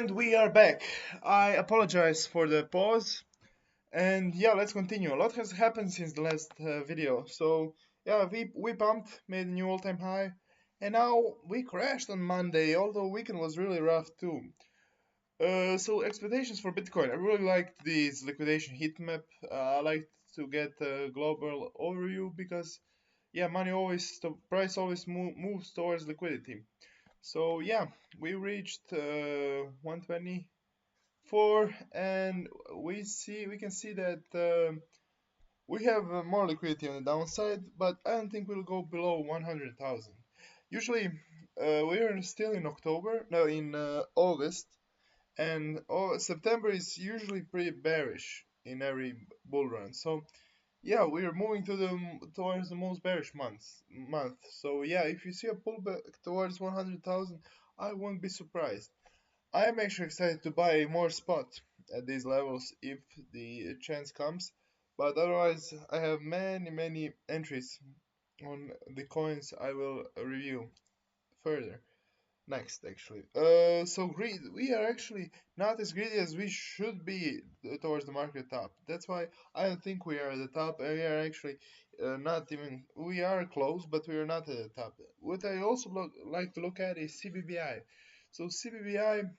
And we are back. I apologize for the pause. And yeah, let's continue. A lot has happened since the last video. So yeah, we pumped, made a new all-time high, and now we crashed on Monday. Although weekend was really rough too. So expectations for Bitcoin. I really liked this liquidation heat map. I like to get a global overview because yeah, the price always moves towards liquidity. So yeah, we reached 124, and we can see that we have more liquidity on the downside, but I don't think we'll go below 100,000. Usually, we are still in October, no, in August, and September is usually pretty bearish in every bull run. So yeah, we are moving towards the most bearish month. So yeah, if you see a pullback towards 100,000, I won't be surprised. I am actually excited to buy more spot at these levels if the chance comes, but otherwise I have many entries on the coins I will review further next actually. So greed, we are actually not as greedy as we should be towards the market top. That's why I don't think we are at the top, and we are actually not even, we are close, but we are not at the top. What I also like to look at is CBBI. So CBBI,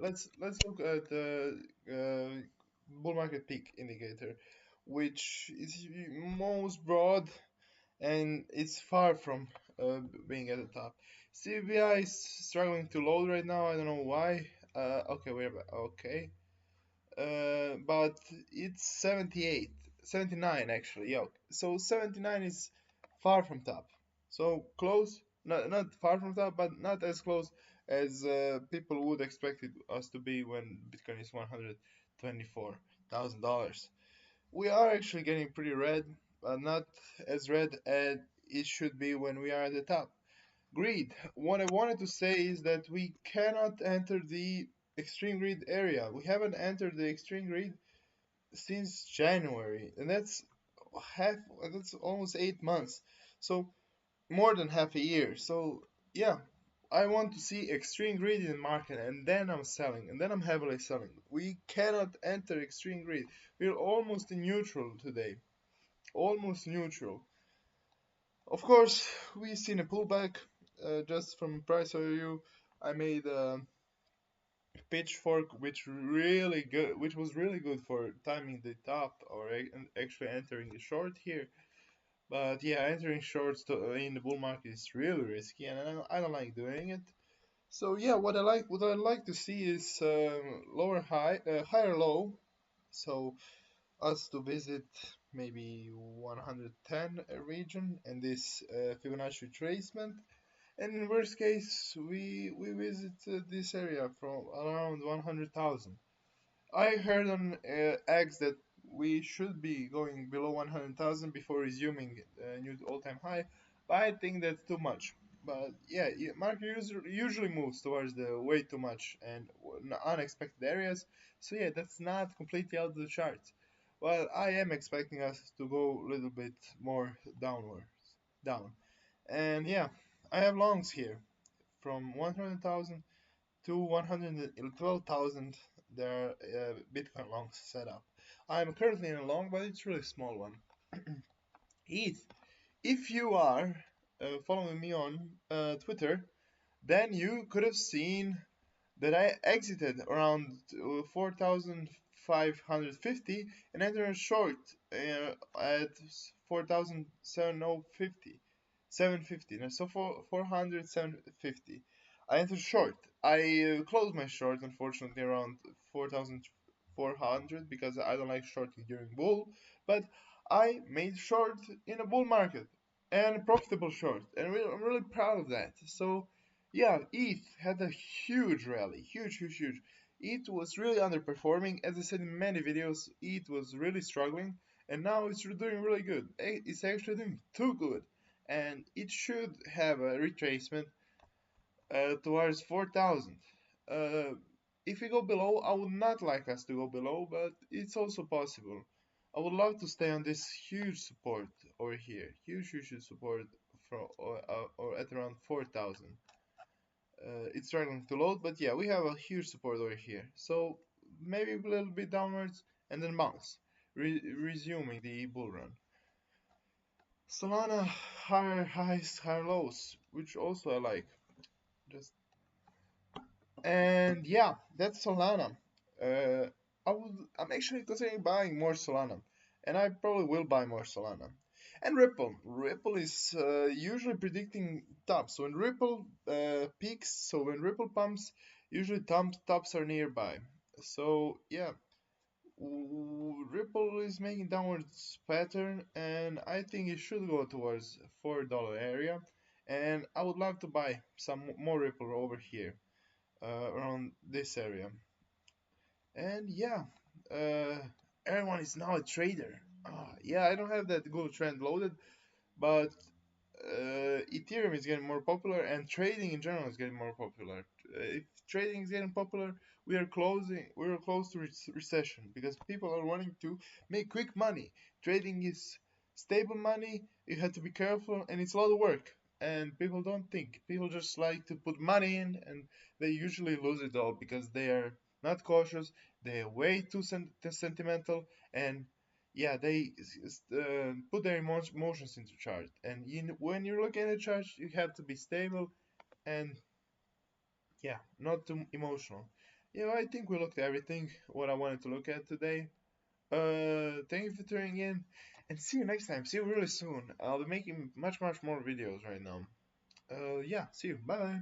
let's look at the bull market peak indicator, which is most broad and it's far from being at the top. CBI is struggling to load right now. I don't know why. Okay, we're okay. But it's 78, 79 actually. Yeah. So 79 is far from top. So close, not far from top, but not as close as people would expect us to be when Bitcoin is $124,000. We are actually getting pretty red, but not as red as it should be when we are at the top. Greed. What I wanted to say is that we cannot enter the extreme greed area. We haven't entered the extreme greed since January, and half. That's almost 8 months. So more than half a year. So yeah, I want to see extreme greed in the market, and then I'm selling, and then I'm heavily selling. We cannot enter extreme greed. We're almost in neutral today, almost neutral. Of course, we've seen a pullback just from price overview. I made a pitchfork, which was really good for timing the top or actually entering the short here. But yeah, entering shorts in the bull market is really risky, and I don't like doing it. So yeah, what I like to see is lower high, higher low. So us to visit maybe 110 region and this Fibonacci retracement. And in worst case, we visit this area from around 100,000. I heard on X that we should be going below 100,000 before resuming a new all-time high, but I think that's too much. But yeah, market usually moves towards the way too much and unexpected areas. So yeah, that's not completely out of the charts. Well, I am expecting us to go a little bit more down. And yeah, I have longs here from 100,000 to 112,000. There are Bitcoin longs set up. I'm currently in a long, but it's really small one. ETH. If you are following me on Twitter, then you could have seen that I exited around 4,550 and entered a short at 4,750. 750. No, so for 400, 750. I entered short. I closed my short, unfortunately, around 4,400 because I don't like shorting during bull. But I made short in a bull market and profitable short, and I'm really proud of that. So yeah, ETH had a huge rally, huge. ETH was really underperforming. As I said in many videos, ETH was really struggling, and now it's doing really good. It's actually doing too good, and it should have a retracement towards 4,000. Uh, if we go below, I would not like us to go below, but it's also possible. I would love to stay on this huge support over here, huge support from or at around 4,000. It's struggling to load, but yeah, we have a huge support over here. So maybe a little bit downwards and then bounce, resuming the bull run. Solana higher highs, higher lows, which also I like. Just and yeah, that's Solana. Uh, I'm actually considering buying more Solana, and I probably will buy more Solana. And Ripple. Ripple is usually predicting tops. When Ripple peaks, so when Ripple pumps, usually tops are nearby. So yeah, Ripple is making downwards pattern, and I think it should go towards $4 area. And I would love to buy some more Ripple over here, around this area. And yeah, uh, everyone is now a trader. Yeah, I don't have that good trend loaded, but Ethereum is getting more popular, and trading in general is getting more popular. If trading is getting popular, we are close to recession because people are wanting to make quick money. Trading is stable money. You have to be careful, and it's a lot of work. And people don't think. People just like to put money in, and they usually lose it all because they are not cautious. They are way too sentimental, and yeah, they put their emotions into chart. And when you're looking at a chart, you have to be stable and yeah, not too emotional. Yeah, I think we looked at everything what I wanted to look at today. Thank you for tuning in, and see you next time. See you really soon. I'll be making much more videos right now. Yeah, see you. Bye.